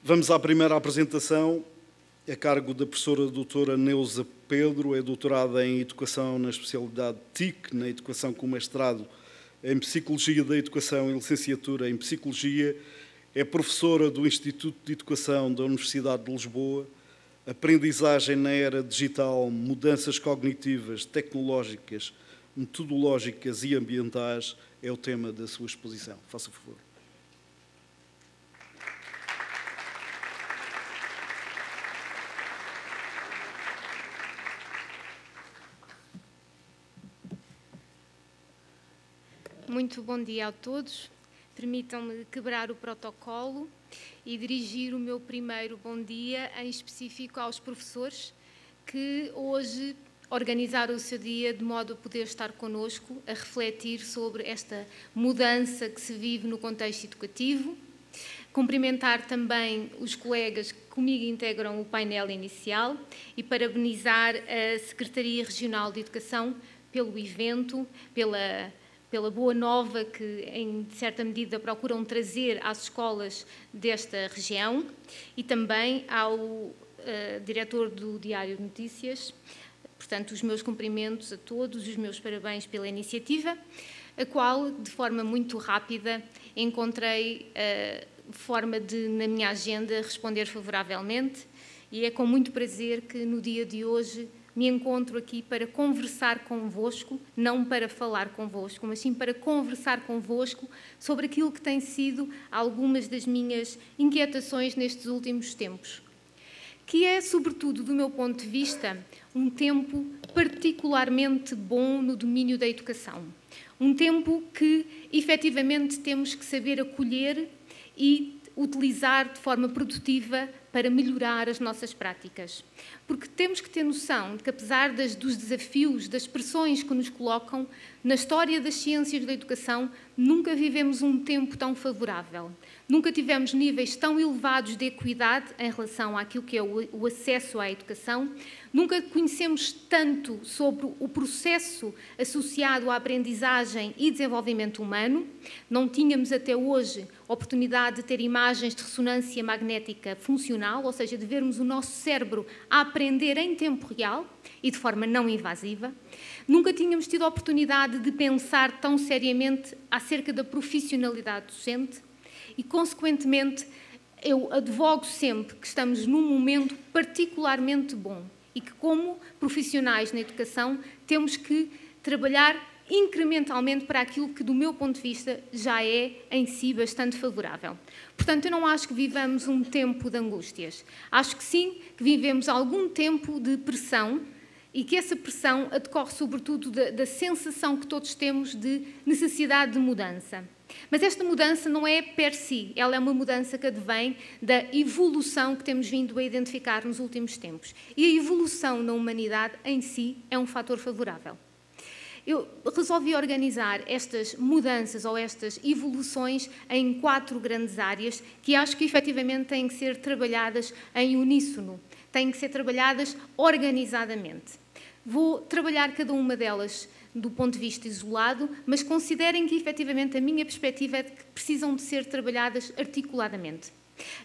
Vamos à primeira apresentação, a cargo da professora doutora Neuza Pedro, é doutorada em Educação na especialidade TIC, na Educação com mestrado em Psicologia da Educação e licenciatura em Psicologia, é professora do Instituto de Educação da Universidade de Lisboa, Aprendizagem na Era Digital, Mudanças Cognitivas, Tecnológicas, Metodológicas e Ambientais, é o tema da sua exposição. Faça favor. Muito bom dia a todos. Permitam-me quebrar o protocolo e dirigir o meu primeiro bom dia, em específico aos professores que hoje organizaram o seu dia de modo a poder estar connosco, a refletir sobre esta mudança que se vive no contexto educativo. Cumprimentar também os colegas que comigo integram o painel inicial e parabenizar a Secretaria Regional de Educação pelo evento, pela boa nova que, em certa medida, procuram trazer às escolas desta região e também ao diretor do Diário de Notícias. Portanto, os meus cumprimentos a todos, os meus parabéns pela iniciativa, a qual, de forma muito rápida, encontrei forma de, na minha agenda, responder favoravelmente, e é com muito prazer que, no dia de hoje, me encontro aqui para conversar convosco, não para falar convosco, mas sim para conversar convosco sobre aquilo que têm sido algumas das minhas inquietações nestes últimos tempos, que é, sobretudo, do meu ponto de vista, um tempo particularmente bom no domínio da educação. Um tempo que, efetivamente, temos que saber acolher e utilizar de forma produtiva para melhorar as nossas práticas. Porque temos que ter noção de que, apesar dos desafios, das pressões que nos colocam, na história das ciências da educação, nunca vivemos um tempo tão favorável. Nunca tivemos níveis tão elevados de equidade em relação àquilo que é o acesso à educação. Nunca conhecemos tanto sobre o processo associado à aprendizagem e desenvolvimento humano. Não tínhamos até hoje oportunidade de ter imagens de ressonância magnética funcional, ou seja, de vermos o nosso cérebro a aprender em tempo real e de forma não invasiva. Nunca tínhamos tido a oportunidade de pensar tão seriamente acerca da profissionalidade docente e, consequentemente, eu advogo sempre que estamos num momento particularmente bom e que, como profissionais na educação, temos que trabalhar incrementalmente para aquilo que, do meu ponto de vista, já é em si bastante favorável. Portanto, eu não acho que vivamos um tempo de angústias. Acho que sim, que vivemos algum tempo de pressão e que essa pressão decorre, sobretudo, da sensação que todos temos de necessidade de mudança. Mas esta mudança não é per si, ela é uma mudança que advém da evolução que temos vindo a identificar nos últimos tempos. E a evolução na humanidade, em si, é um fator favorável. Eu resolvi organizar estas mudanças ou estas evoluções em 4 grandes áreas que acho que efetivamente têm que ser trabalhadas em uníssono, têm que ser trabalhadas organizadamente. Vou trabalhar cada uma delas do ponto de vista isolado, mas considerem que efetivamente a minha perspectiva é de que precisam de ser trabalhadas articuladamente.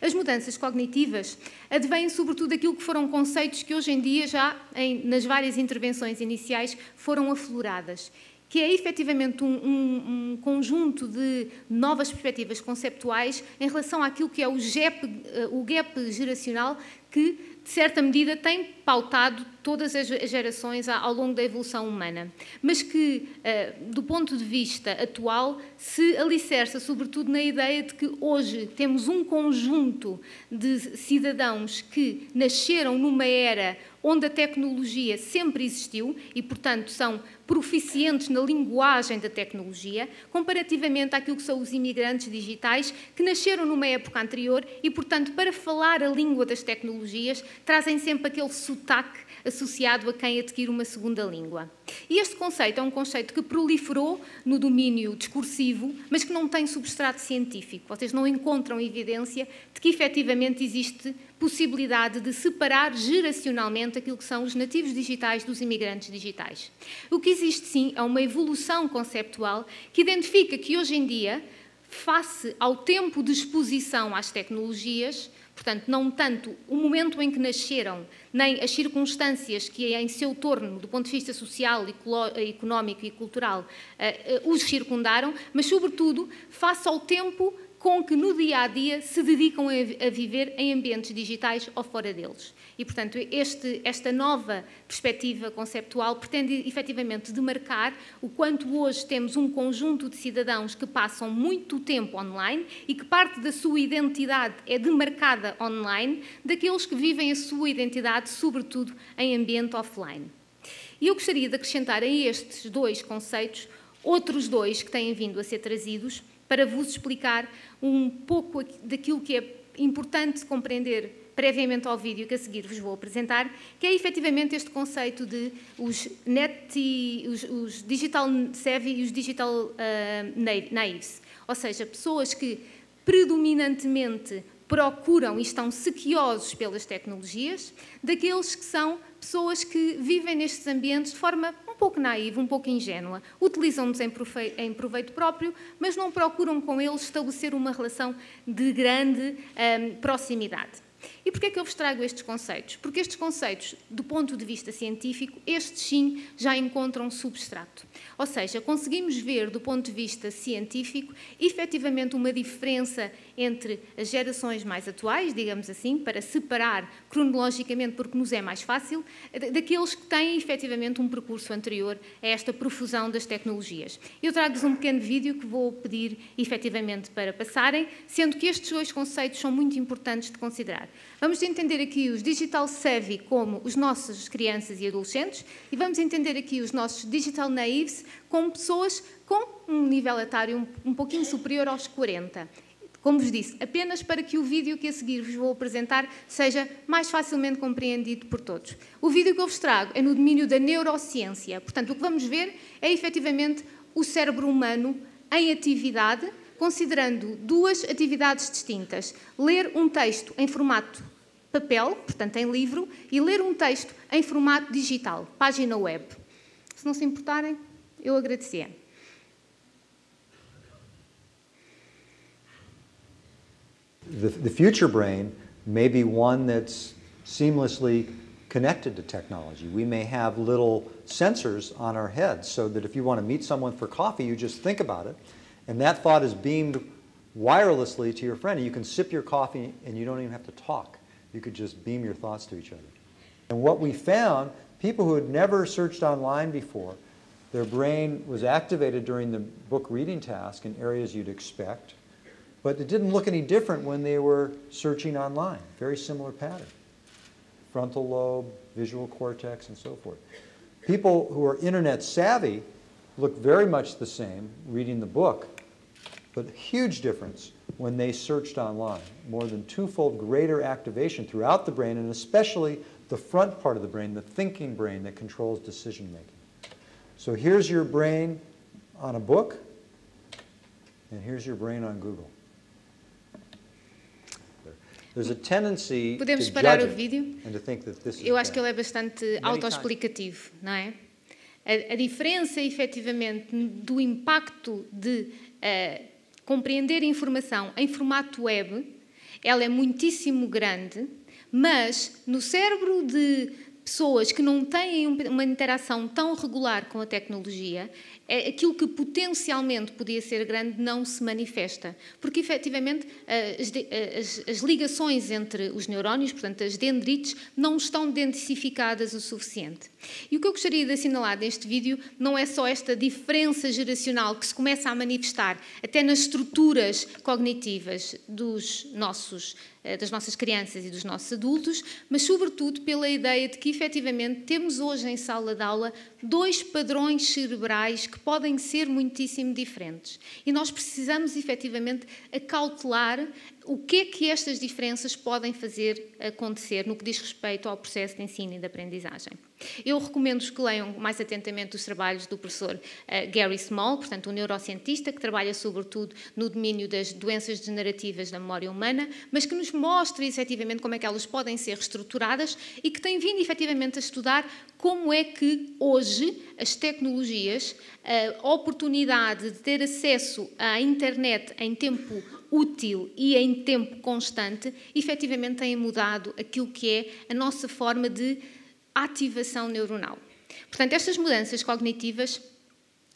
As mudanças cognitivas advêm sobretudo daquilo que foram conceitos que hoje em dia já, nas várias intervenções iniciais, foram afloradas, que é efetivamente um conjunto de novas perspectivas conceptuais em relação àquilo que é o gap geracional que, de certa medida, tem pautado todas as gerações ao longo da evolução humana, mas que, do ponto de vista atual, se alicerça sobretudo na ideia de que hoje temos um conjunto de cidadãos que nasceram numa era onde a tecnologia sempre existiu e, portanto, são proficientes na linguagem da tecnologia, comparativamente àquilo que são os imigrantes digitais, que nasceram numa época anterior e, portanto, para falar a língua das tecnologias, trazem sempre aquele sotaque associado a quem adquire uma segunda língua. E este conceito é um conceito que proliferou no domínio discursivo, mas que não tem substrato científico. Vocês não encontram evidência de que efetivamente existe possibilidade de separar geracionalmente aquilo que são os nativos digitais dos imigrantes digitais. O que existe, sim, é uma evolução conceptual que identifica que hoje em dia face ao tempo de exposição às tecnologias, portanto, não tanto o momento em que nasceram, nem as circunstâncias que em seu torno, do ponto de vista social, económico e cultural, os circundaram, mas, sobretudo, face ao tempo com que no dia-a-dia se dedicam a viver em ambientes digitais ou fora deles. E, portanto, esta nova perspectiva conceptual pretende, efetivamente, demarcar o quanto hoje temos um conjunto de cidadãos que passam muito tempo online e que parte da sua identidade é demarcada online, daqueles que vivem a sua identidade, sobretudo, em ambiente offline. E eu gostaria de acrescentar a estes dois conceitos outros dois que têm vindo a ser trazidos para vos explicar um pouco daquilo que é importante compreender previamente ao vídeo que a seguir vos vou apresentar, que é efetivamente este conceito de os digital savvy e os digital naives, ou seja, pessoas que predominantemente procuram e estão sequiosos pelas tecnologias, daqueles que são pessoas que vivem nestes ambientes de forma um pouco naiva, um pouco ingênua, utilizam-nos em proveito próprio, mas não procuram com eles estabelecer uma relação de grande proximidade. E porquê é que eu vos trago estes conceitos? Porque estes conceitos, do ponto de vista científico, estes sim já encontram substrato. Ou seja, conseguimos ver, do ponto de vista científico, efetivamente uma diferença entre as gerações mais atuais, digamos assim, para separar cronologicamente, porque nos é mais fácil, daqueles que têm efetivamente um percurso anterior a esta profusão das tecnologias. Eu trago-vos um pequeno vídeo que vou pedir efetivamente para passarem, sendo que estes dois conceitos são muito importantes de considerar. Vamos entender aqui os digital savvy como os nossos crianças e adolescentes e vamos entender aqui os nossos digital naives como pessoas com um nível etário um pouquinho superior aos 40. Como vos disse, apenas para que o vídeo que a seguir vos vou apresentar seja mais facilmente compreendido por todos. O vídeo que eu vos trago é no domínio da neurociência. Portanto, o que vamos ver é efetivamente o cérebro humano em atividade, considerando duas atividades distintas. Ler um texto em formato papel, portanto em livro, e ler um texto em formato digital, página web. Se não se importarem, eu agradecia. The future brain may be one that's seamlessly connected to technology. We may have little sensors on our heads so that if you want to meet someone for coffee, you just think about it, and that thought is beamed wirelessly to your friend. And you can sip your coffee and you don't even have to talk. You could just beam your thoughts to each other. And what we found, people who had never searched online before, their brain was activated during the book reading task in areas you'd expect, but it didn't look any different when they were searching online. Very similar pattern. Frontal lobe, visual cortex, and so forth. People who are internet savvy look very much the same reading the book, but huge difference when they searched online. More than twofold greater activation throughout the brain, and especially the front part of the brain, the thinking brain that controls decision making. So here's your brain on a book, and here's your brain on Google. There's a tendency to judge it and to think that this is bad. Eu acho que ele é bastante autoexplicativo, não é? A diferença, efetivamente, do impacto de compreender a informação em formato web, ela é muitíssimo grande, mas no cérebro de pessoas que não têm uma interação tão regular com a tecnologia, aquilo que potencialmente podia ser grande não se manifesta, porque efetivamente as ligações entre os neurónios, portanto as dendrites, não estão densificadas o suficiente. E o que eu gostaria de assinalar neste vídeo não é só esta diferença geracional que se começa a manifestar até nas estruturas cognitivas das nossas crianças e dos nossos adultos, mas sobretudo pela ideia de que efetivamente temos hoje em sala de aula dois padrões cerebrais que podem ser muitíssimo diferentes. E nós precisamos efetivamente acautelar o que é que estas diferenças podem fazer acontecer no que diz respeito ao processo de ensino e de aprendizagem. Eu recomendo-vos que leiam mais atentamente os trabalhos do professor Gary Small, portanto, um neurocientista que trabalha sobretudo no domínio das doenças degenerativas da memória humana, mas que nos mostra efetivamente como é que elas podem ser reestruturadas e que tem vindo efetivamente a estudar como é que hoje hoje as tecnologias, a oportunidade de ter acesso à internet em tempo útil e em tempo constante, efetivamente têm mudado aquilo que é a nossa forma de ativação neuronal. Portanto, estas mudanças cognitivas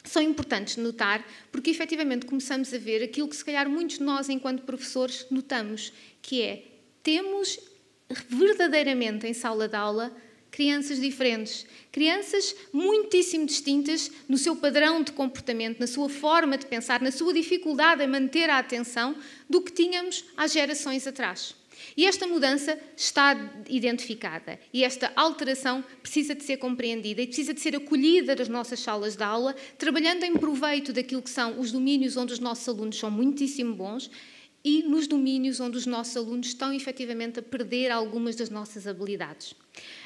são importantes de notar porque, efetivamente, começamos a ver aquilo que, se calhar, muitos de nós, enquanto professores, notamos, que é, temos verdadeiramente em sala de aula crianças diferentes, crianças muitíssimo distintas no seu padrão de comportamento, na sua forma de pensar, na sua dificuldade em manter a atenção do que tínhamos há gerações atrás. E esta mudança está identificada e esta alteração precisa de ser compreendida e precisa de ser acolhida nas nossas salas de aula, trabalhando em proveito daquilo que são os domínios onde os nossos alunos são muitíssimo bons e nos domínios onde os nossos alunos estão efetivamente a perder algumas das nossas habilidades.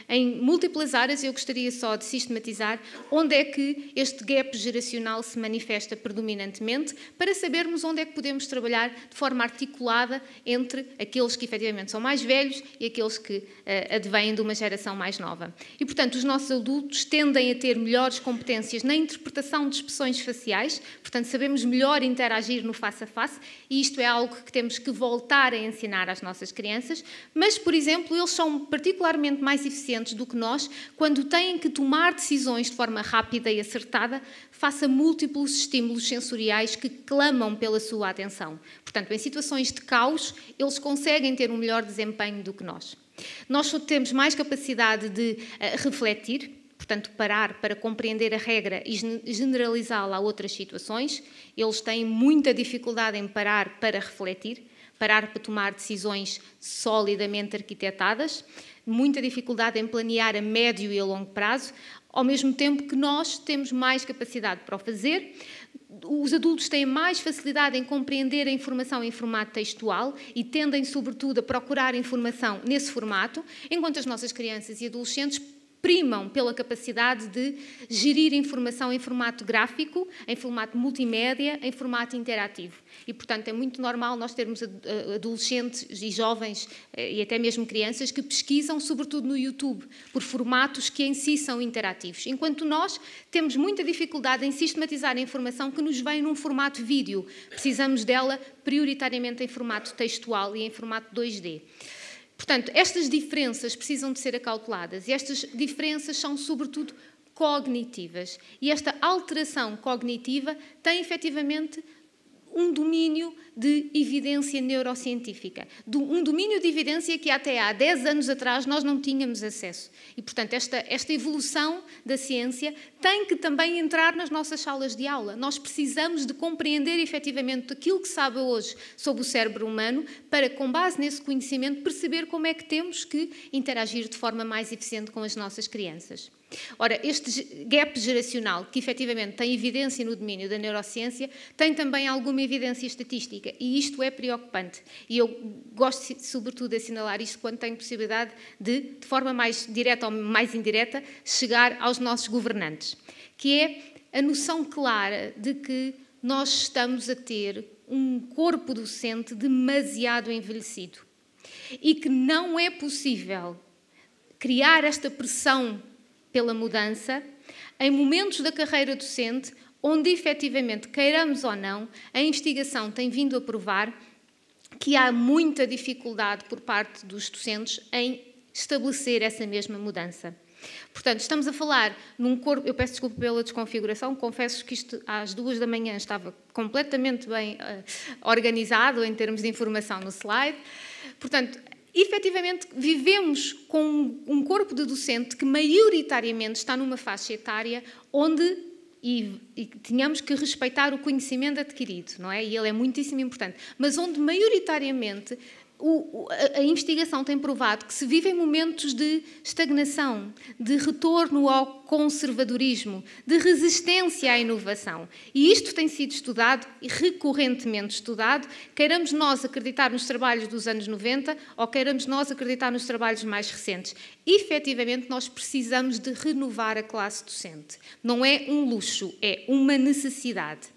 Em múltiplas áreas, eu gostaria só de sistematizar onde é que este gap geracional se manifesta predominantemente, para sabermos onde é que podemos trabalhar de forma articulada entre aqueles que efetivamente são mais velhos e aqueles que advêm de uma geração mais nova. E, portanto, os nossos adultos tendem a ter melhores competências na interpretação de expressões faciais, portanto, sabemos melhor interagir no face-a-face, e isto é algo que temos que voltar a ensinar às nossas crianças, mas, por exemplo, eles são particularmente mais eficientes do que nós quando têm que tomar decisões de forma rápida e acertada face a múltiplos estímulos sensoriais que clamam pela sua atenção. Portanto, em situações de caos, eles conseguem ter um melhor desempenho do que nós. Nós só temos mais capacidade de refletir, portanto, parar para compreender a regra e generalizá-la a outras situações. Eles têm muita dificuldade em parar para refletir, parar para tomar decisões solidamente arquitetadas, muita dificuldade em planear a médio e a longo prazo, ao mesmo tempo que nós temos mais capacidade para o fazer. Os adultos têm mais facilidade em compreender a informação em formato textual e tendem, sobretudo, a procurar informação nesse formato, enquanto as nossas crianças e adolescentes primam pela capacidade de gerir informação em formato gráfico, em formato multimédia, em formato interativo. E, portanto, é muito normal nós termos adolescentes e jovens e até mesmo crianças que pesquisam, sobretudo no YouTube, por formatos que em si são interativos, enquanto nós temos muita dificuldade em sistematizar a informação que nos vem num formato vídeo. Precisamos dela prioritariamente em formato textual e em formato 2D. Portanto, estas diferenças precisam de ser acauteladas e estas diferenças são, sobretudo, cognitivas. E esta alteração cognitiva tem, efetivamente, um domínio de evidência neurocientífica, um domínio de evidência que até há 10 anos atrás nós não tínhamos acesso. E, portanto, esta evolução da ciência tem que também entrar nas nossas salas de aula. Nós precisamos de compreender efetivamente aquilo que sabe hoje sobre o cérebro humano para, com base nesse conhecimento, perceber como é que temos que interagir de forma mais eficiente com as nossas crianças. Ora, este gap geracional, que efetivamente tem evidência no domínio da neurociência, tem também alguma evidência estatística, e isto é preocupante. E eu gosto, sobretudo, de assinalar isto quando tenho possibilidade de forma mais direta ou mais indireta, chegar aos nossos governantes, que é a noção clara de que nós estamos a ter um corpo docente demasiado envelhecido e que não é possível criar esta pressão pela mudança, em momentos da carreira docente, onde efetivamente, queiramos ou não, a investigação tem vindo a provar que há muita dificuldade por parte dos docentes em estabelecer essa mesma mudança. Portanto, estamos a falar num corpo... Eu peço desculpa pela desconfiguração, confesso que isto às 2 da manhã estava completamente bem organizado em termos de informação no slide. Portanto, efetivamente, vivemos com um corpo de docente que maioritariamente está numa faixa etária onde e tínhamos que respeitar o conhecimento adquirido, não é? E ele é muitíssimo importante, mas onde maioritariamente a investigação tem provado que se vive em momentos de estagnação, de retorno ao conservadorismo, de resistência à inovação. E isto tem sido estudado e recorrentemente estudado, queiramos nós acreditar nos trabalhos dos anos 90 ou queiramos nós acreditar nos trabalhos mais recentes. Efetivamente, nós precisamos de renovar a classe docente. Não é um luxo, é uma necessidade.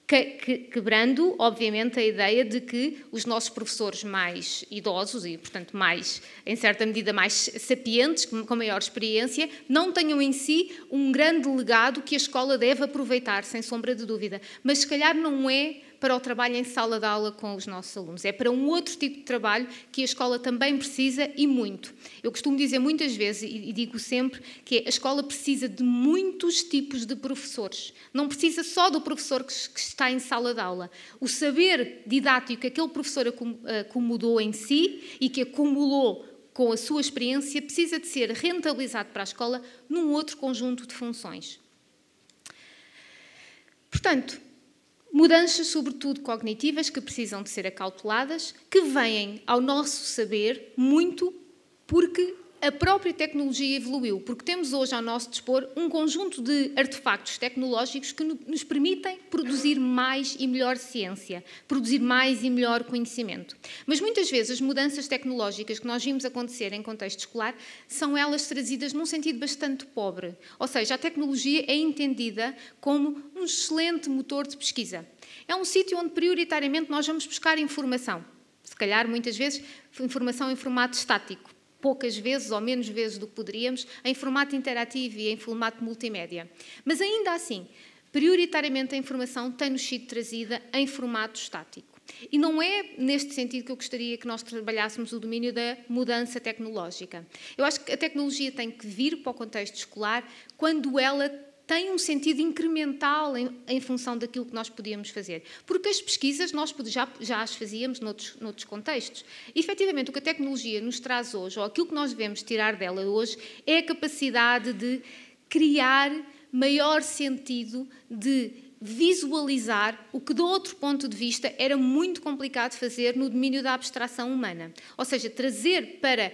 quebrando, obviamente, a ideia de que os nossos professores mais idosos e, portanto, mais, em certa medida, mais sapientes, com maior experiência, não tenham em si um grande legado que a escola deve aproveitar, sem sombra de dúvida. Mas, se calhar, não é para o trabalho em sala de aula com os nossos alunos. É para um outro tipo de trabalho que a escola também precisa e muito. Eu costumo dizer muitas vezes, e digo sempre, que a escola precisa de muitos tipos de professores. Não precisa só do professor que está em sala de aula. O saber didático que aquele professor acomodou em si e que acumulou com a sua experiência precisa de ser rentabilizado para a escola num outro conjunto de funções. Portanto, mudanças, sobretudo cognitivas, que precisam de ser acauteladas, que vêm ao nosso saber muito porque a própria tecnologia evoluiu, porque temos hoje ao nosso dispor um conjunto de artefactos tecnológicos que nos permitem produzir mais e melhor ciência, produzir mais e melhor conhecimento. Mas muitas vezes as mudanças tecnológicas que nós vimos acontecer em contexto escolar são elas trazidas num sentido bastante pobre. Ou seja, a tecnologia é entendida como um excelente motor de pesquisa. É um sítio onde prioritariamente nós vamos buscar informação. Se calhar, muitas vezes, informação em formato estático. Poucas vezes ou menos vezes do que poderíamos, em formato interativo e em formato multimédia. Mas ainda assim, prioritariamente a informação tem-nos sido trazida em formato estático. E não é neste sentido que eu gostaria que nós trabalhássemos o domínio da mudança tecnológica. Eu acho que a tecnologia tem que vir para o contexto escolar quando ela tem um sentido incremental em função daquilo que nós podíamos fazer. Porque as pesquisas nós já as fazíamos noutros contextos. E, efetivamente, o que a tecnologia nos traz hoje, ou aquilo que nós devemos tirar dela hoje, é a capacidade de criar maior sentido, de visualizar o que, de outro ponto de vista, era muito complicado fazer no domínio da abstração humana. Ou seja, trazer para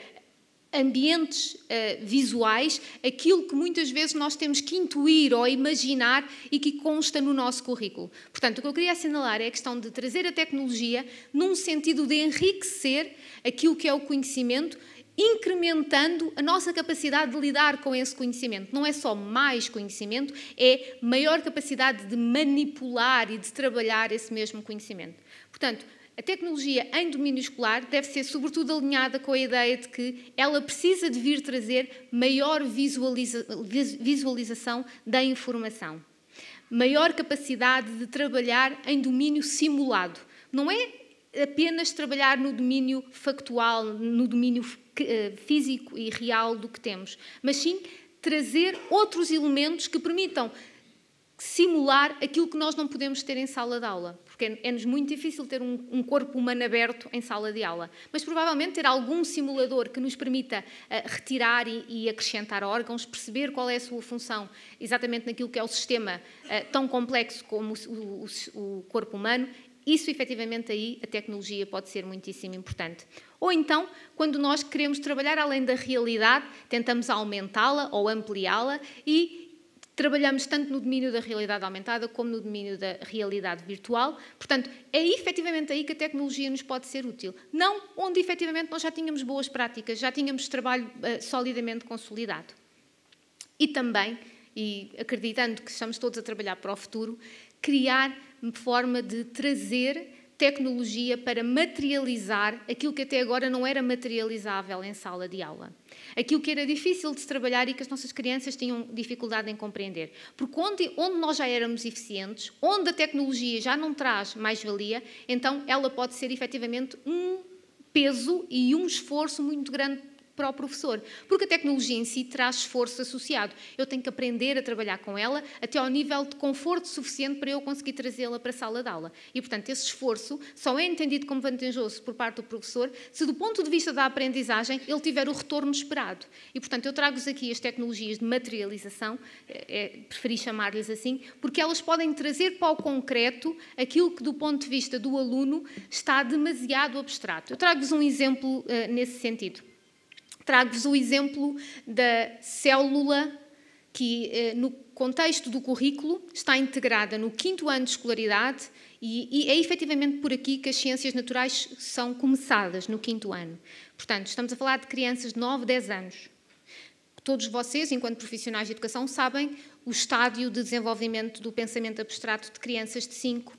ambientes visuais, aquilo que muitas vezes nós temos que intuir ou imaginar e que consta no nosso currículo. Portanto, o que eu queria assinalar é a questão de trazer a tecnologia num sentido de enriquecer aquilo que é o conhecimento, incrementando a nossa capacidade de lidar com esse conhecimento. Não é só mais conhecimento, é maior capacidade de manipular e de trabalhar esse mesmo conhecimento. Portanto, a tecnologia em domínio escolar deve ser sobretudo alinhada com a ideia de que ela precisa de vir trazer maior visualização da informação, maior capacidade de trabalhar em domínio simulado. Não é apenas trabalhar no domínio factual, no domínio físico e real do que temos, mas sim trazer outros elementos que permitam simular aquilo que nós não podemos ter em sala de aula. Porque é-nos muito difícil ter um corpo humano aberto em sala de aula. Mas, provavelmente, ter algum simulador que nos permita retirar e acrescentar órgãos, perceber qual é a sua função exatamente naquilo que é o sistema tão complexo como o corpo humano, isso, efetivamente, aí a tecnologia pode ser muitíssimo importante. Ou então, quando nós queremos trabalhar além da realidade, tentamos aumentá-la ou ampliá-la e trabalhamos tanto no domínio da realidade aumentada como no domínio da realidade virtual. Portanto, é efetivamente aí que a tecnologia nos pode ser útil. Não onde efetivamente nós já tínhamos boas práticas, já tínhamos trabalho solidamente consolidado. E também, e acreditando que estamos todos a trabalhar para o futuro, criar forma de trazer tecnologia para materializar aquilo que até agora não era materializável em sala de aula. Aquilo que era difícil de se trabalhar e que as nossas crianças tinham dificuldade em compreender. Porque onde nós já éramos eficientes, onde a tecnologia já não traz mais-valia, então ela pode ser efetivamente um peso e um esforço muito grande para o professor, porque a tecnologia em si traz esforço associado. Eu tenho que aprender a trabalhar com ela até ao nível de conforto suficiente para eu conseguir trazê-la para a sala de aula. E, portanto, esse esforço só é entendido como vantajoso por parte do professor se, do ponto de vista da aprendizagem, ele tiver o retorno esperado. E, portanto, eu trago-vos aqui as tecnologias de materialização, preferi chamar-lhes assim, porque elas podem trazer para o concreto aquilo que, do ponto de vista do aluno, está demasiado abstrato. Eu trago-vos um exemplo nesse sentido. Trago-vos o exemplo da célula que, no contexto do currículo, está integrada no 5º ano de escolaridade e é efetivamente por aqui que as ciências naturais são começadas, no 5º ano. Portanto, estamos a falar de crianças de 9, 10 anos. Todos vocês, enquanto profissionais de educação, sabem o estádio de desenvolvimento do pensamento abstrato de crianças de 5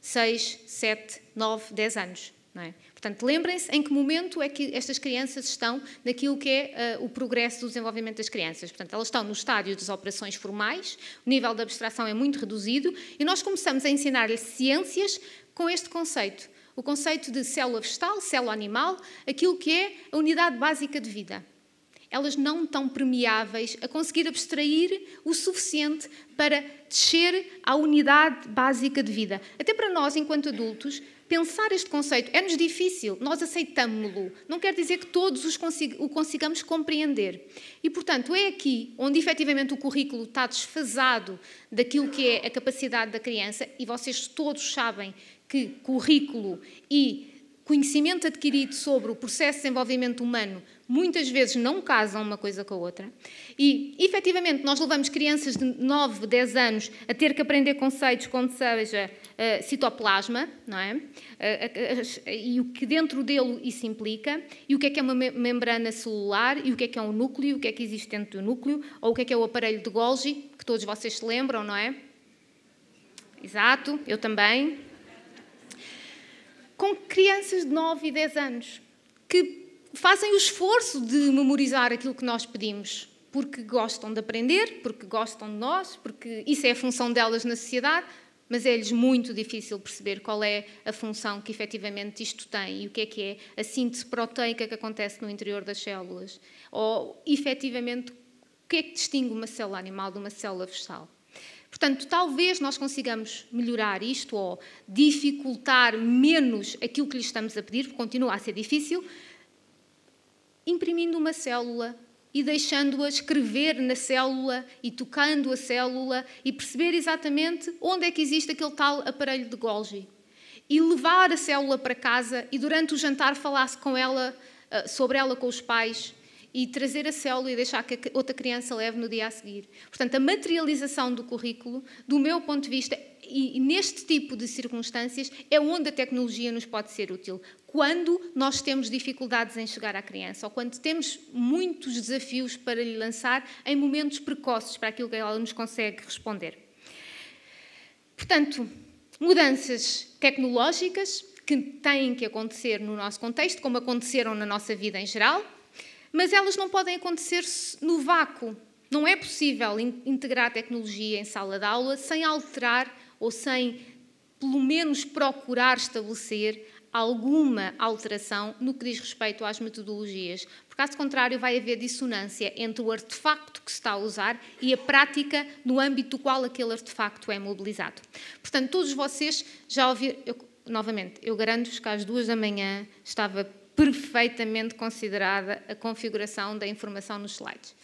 6, 7, 9, 10 anos. Não é? Portanto, lembrem-se em que momento é que estas crianças estão naquilo que é o progresso do desenvolvimento das crianças. Portanto, elas estão no estádio das operações formais, o nível de abstração é muito reduzido e nós começamos a ensinar-lhes ciências com este conceito. O conceito de célula vegetal, célula animal, aquilo que é a unidade básica de vida. Elas não estão permeáveis a conseguir abstrair o suficiente para descer à unidade básica de vida. Até para nós, enquanto adultos, pensar este conceito é-nos difícil, nós aceitamo-lo. Não quer dizer que todos o consigamos compreender. E, portanto, é aqui onde, efetivamente, o currículo está desfasado daquilo que é a capacidade da criança, e vocês todos sabem que currículo e conhecimento adquirido sobre o processo de desenvolvimento humano muitas vezes não casam uma coisa com a outra. E, efetivamente, nós levamos crianças de 9, 10 anos a ter que aprender conceitos como seja citoplasma, não é? E o que dentro dele isso implica, e o que é uma membrana celular, e o que é um núcleo, o que é que existe dentro do núcleo, ou o que é o aparelho de Golgi, que todos vocês se lembram, não é? Exato, eu também. Com crianças de 9 e 10 anos, que fazem o esforço de memorizar aquilo que nós pedimos, porque gostam de aprender, porque gostam de nós, porque isso é a função delas na sociedade, mas é-lhes muito difícil perceber qual é a função que efetivamente isto tem e o que é a síntese proteica que acontece no interior das células, ou efetivamente o que é que distingue uma célula animal de uma célula vegetal. Portanto, talvez nós consigamos melhorar isto ou dificultar menos aquilo que lhes estamos a pedir, porque continua a ser difícil, imprimindo uma célula e deixando-a escrever na célula e tocando a célula e perceber exatamente onde é que existe aquele tal aparelho de Golgi. E levar a célula para casa e durante o jantar falar com ela, sobre ela com os pais, e trazer a célula e deixar que outra criança leve no dia a seguir. Portanto, a materialização do currículo, do meu ponto de vista, e neste tipo de circunstâncias, é onde a tecnologia nos pode ser útil. Quando nós temos dificuldades em chegar à criança, ou quando temos muitos desafios para lhe lançar em momentos precoces para aquilo que ela nos consegue responder. Portanto, mudanças tecnológicas que têm que acontecer no nosso contexto, como aconteceram na nossa vida em geral, mas elas não podem acontecer no vácuo. Não é possível integrar a tecnologia em sala de aula sem alterar ou sem, pelo menos, procurar estabelecer alguma alteração no que diz respeito às metodologias. Por caso contrário, vai haver dissonância entre o artefacto que se está a usar e a prática no âmbito do qual aquele artefacto é mobilizado. Portanto, todos vocês já ouviram... Novamente, eu garanto-vos que às 2 da manhã estava perfeitamente considerada a configuração da informação nos slides.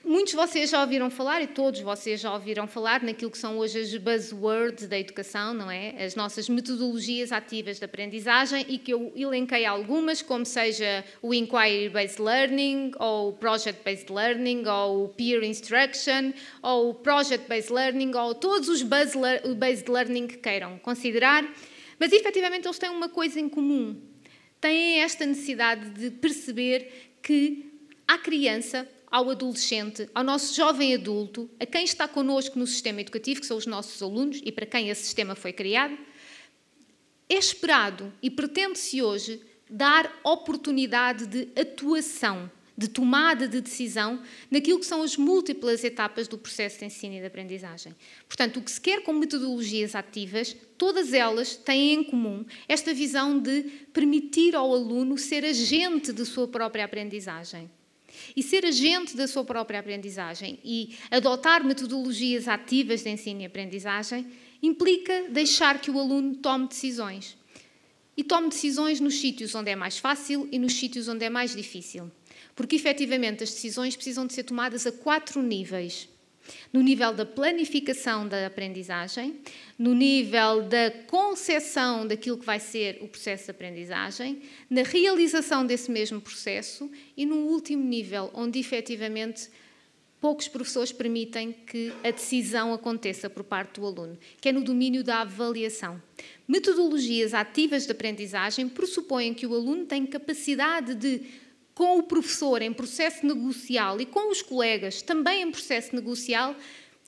Muitos de vocês já ouviram falar, e todos vocês já ouviram falar, naquilo que são hoje as buzzwords da educação, não é? As nossas metodologias ativas de aprendizagem, e que eu elenquei algumas, como seja o Inquiry-Based Learning, ou o Project-Based Learning, ou o Peer Instruction, ou o Project-Based Learning, ou todos os Based Learning que queiram considerar, mas efetivamente eles têm uma coisa em comum. Têm esta necessidade de perceber que à criança, ao adolescente, ao nosso jovem adulto, a quem está connosco no sistema educativo, que são os nossos alunos e para quem esse sistema foi criado, é esperado e pretende-se hoje dar oportunidade de atuação, de tomada de decisão naquilo que são as múltiplas etapas do processo de ensino e de aprendizagem. Portanto, o que se quer com metodologias ativas, todas elas têm em comum esta visão de permitir ao aluno ser agente de sua própria aprendizagem. E ser agente da sua própria aprendizagem e adotar metodologias ativas de ensino e aprendizagem implica deixar que o aluno tome decisões. E tome decisões nos sítios onde é mais fácil e nos sítios onde é mais difícil. Porque, efetivamente, as decisões precisam de ser tomadas a 4 níveis. No nível da planificação da aprendizagem, no nível da concepção daquilo que vai ser o processo de aprendizagem, na realização desse mesmo processo e no último nível, onde, efetivamente, poucos professores permitem que a decisão aconteça por parte do aluno, que é no domínio da avaliação. Metodologias ativas de aprendizagem pressupõem que o aluno tem capacidade de, com o professor em processo negocial e com os colegas também em processo negocial,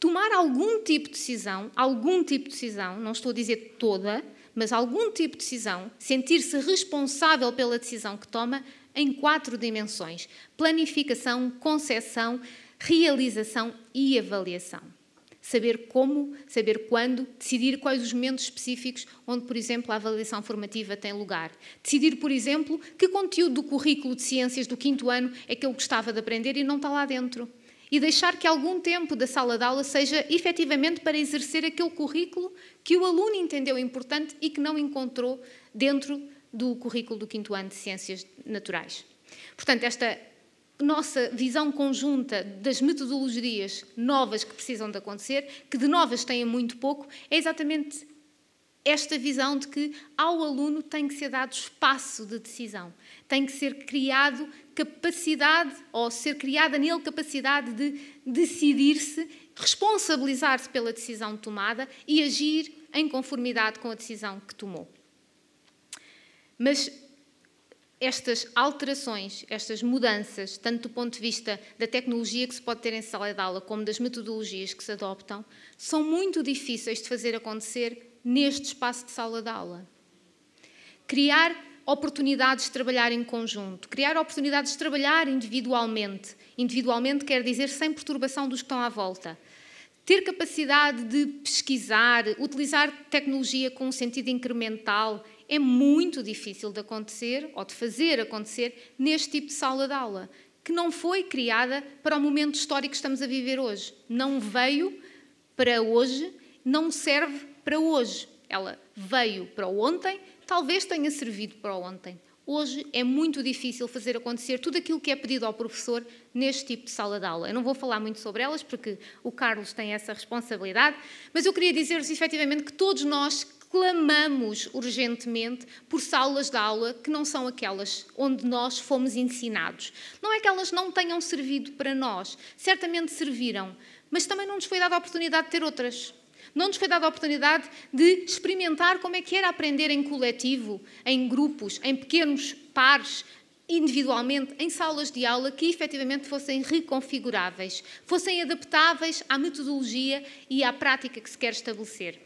tomar algum tipo de decisão, não estou a dizer toda, mas algum tipo de decisão, sentir-se responsável pela decisão que toma em 4 dimensões: planificação, concepção, realização e avaliação. Saber como, saber quando, decidir quais os momentos específicos onde, por exemplo, a avaliação formativa tem lugar. Decidir, por exemplo, que conteúdo do currículo de ciências do 5º ano é que eu gostava de aprender e não está lá dentro. E deixar que algum tempo da sala de aula seja efetivamente para exercer aquele currículo que o aluno entendeu importante e que não encontrou dentro do currículo do 5º ano de Ciências Naturais. Portanto, esta nossa visão conjunta das metodologias novas que precisam de acontecer, que de novas têm muito pouco, é exatamente esta visão de que ao aluno tem que ser dado espaço de decisão, tem que ser criado capacidade, ou ser criada nele capacidade de decidir-se, responsabilizar-se pela decisão tomada e agir em conformidade com a decisão que tomou. Mas estas alterações, estas mudanças, tanto do ponto de vista da tecnologia que se pode ter em sala de aula, como das metodologias que se adoptam, são muito difíceis de fazer acontecer neste espaço de sala de aula. Criar oportunidades de trabalhar em conjunto, criar oportunidades de trabalhar individualmente. Individualmente quer dizer sem perturbação dos que estão à volta. Ter capacidade de pesquisar, utilizar tecnologia com um sentido incremental, é muito difícil de acontecer, ou de fazer acontecer, neste tipo de sala de aula, que não foi criada para o momento histórico que estamos a viver hoje. Não veio para hoje, não serve para hoje. Ela veio para o ontem, talvez tenha servido para o ontem. Hoje é muito difícil fazer acontecer tudo aquilo que é pedido ao professor neste tipo de sala de aula. Eu não vou falar muito sobre elas, porque o Carlos tem essa responsabilidade, mas eu queria dizer-vos, efetivamente, que todos nós clamamos urgentemente por salas de aula que não são aquelas onde nós fomos ensinados. Não é que elas não tenham servido para nós, certamente serviram, mas também não nos foi dada a oportunidade de ter outras. Não nos foi dada a oportunidade de experimentar como é que era aprender em coletivo, em grupos, em pequenos pares, individualmente, em salas de aula que efetivamente fossem reconfiguráveis, fossem adaptáveis à metodologia e à prática que se quer estabelecer.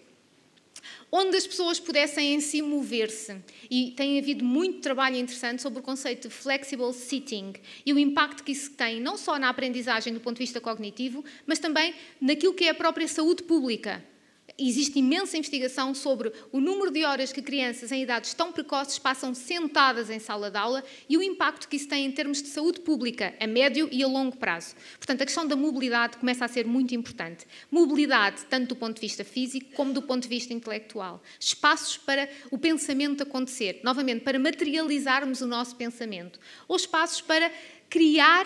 Onde as pessoas pudessem em si mover-se. E tem havido muito trabalho interessante sobre o conceito de flexible sitting e o impacto que isso tem não só na aprendizagem do ponto de vista cognitivo, mas também naquilo que é a própria saúde pública. Existe imensa investigação sobre o número de horas que crianças em idades tão precoces passam sentadas em sala de aula e o impacto que isso tem em termos de saúde pública a médio e a longo prazo. Portanto, a questão da mobilidade começa a ser muito importante. Mobilidade, tanto do ponto de vista físico como do ponto de vista intelectual. Espaços para o pensamento acontecer, novamente, para materializarmos o nosso pensamento. Ou espaços para criar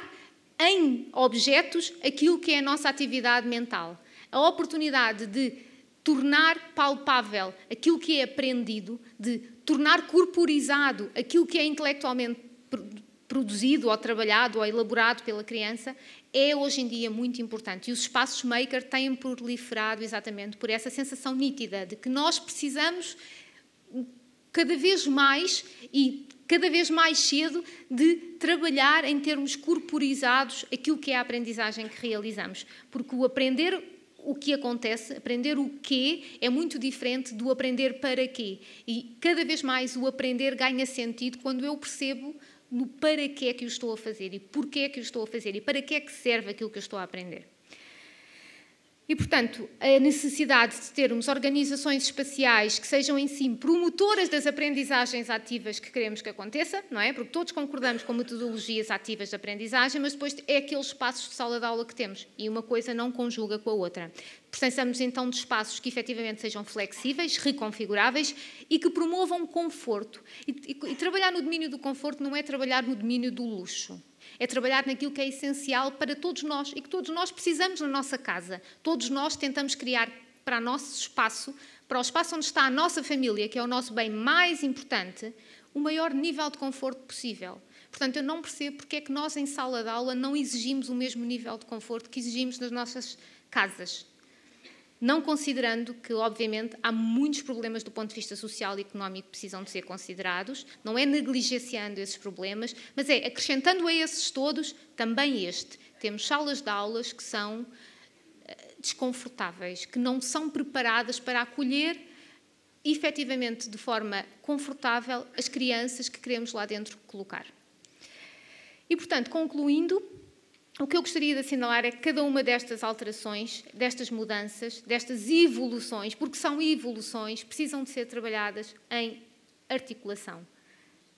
em objetos aquilo que é a nossa atividade mental. A oportunidade de tornar palpável aquilo que é aprendido, de tornar corporizado aquilo que é intelectualmente produzido ou trabalhado ou elaborado pela criança, é hoje em dia muito importante. E os espaços maker têm proliferado exatamente por essa sensação nítida de que nós precisamos cada vez mais e cada vez mais cedo de trabalhar em termos corporizados aquilo que é a aprendizagem que realizamos. Porque o aprender o que acontece, aprender o quê, é muito diferente do aprender para quê. E cada vez mais o aprender ganha sentido quando eu percebo no para que é que eu estou a fazer e porquê é que eu estou a fazer e para que é que serve aquilo que eu estou a aprender. E, portanto, a necessidade de termos organizações espaciais que sejam em si promotoras das aprendizagens ativas que queremos que aconteça, não é? Porque todos concordamos com metodologias ativas de aprendizagem, mas depois é aqueles espaços de sala de aula que temos e uma coisa não conjuga com a outra. Precisamos então de espaços que efetivamente sejam flexíveis, reconfiguráveis e que promovam conforto. E trabalhar no domínio do conforto não é trabalhar no domínio do luxo. É trabalhar naquilo que é essencial para todos nós e que todos nós precisamos na nossa casa. Todos nós tentamos criar para o nosso espaço, para o espaço onde está a nossa família, que é o nosso bem mais importante, o maior nível de conforto possível. Portanto, eu não percebo porque é que nós em sala de aula não exigimos o mesmo nível de conforto que exigimos nas nossas casas. Não considerando que, obviamente, há muitos problemas do ponto de vista social e económico que precisam de ser considerados, não é negligenciando esses problemas, mas é acrescentando a esses todos também este. Temos salas de aulas que são desconfortáveis, que não são preparadas para acolher efetivamente de forma confortável as crianças que queremos lá dentro colocar. E, portanto, concluindo, o que eu gostaria de assinalar é que cada uma destas alterações, destas mudanças, destas evoluções, porque são evoluções, precisam de ser trabalhadas em articulação.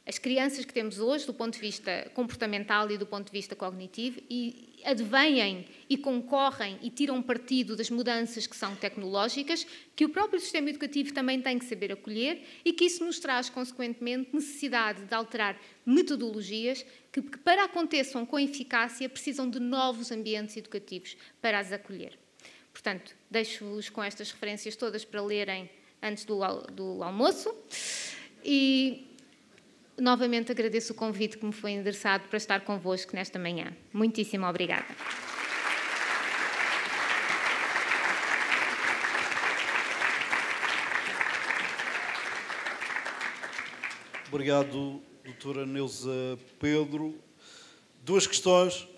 As crianças que temos hoje, do ponto de vista comportamental e do ponto de vista cognitivo, e advêm e concorrem e tiram partido das mudanças que são tecnológicas, que o próprio sistema educativo também tem que saber acolher e que isso nos traz, consequentemente, necessidade de alterar metodologias que para aconteçam com eficácia, precisam de novos ambientes educativos para as acolher. Portanto, deixo-vos com estas referências todas para lerem antes do almoço e novamente agradeço o convite que me foi endereçado para estar convosco nesta manhã. Muitíssimo obrigada. Obrigado, doutora Neuza Pedro. Duas questões.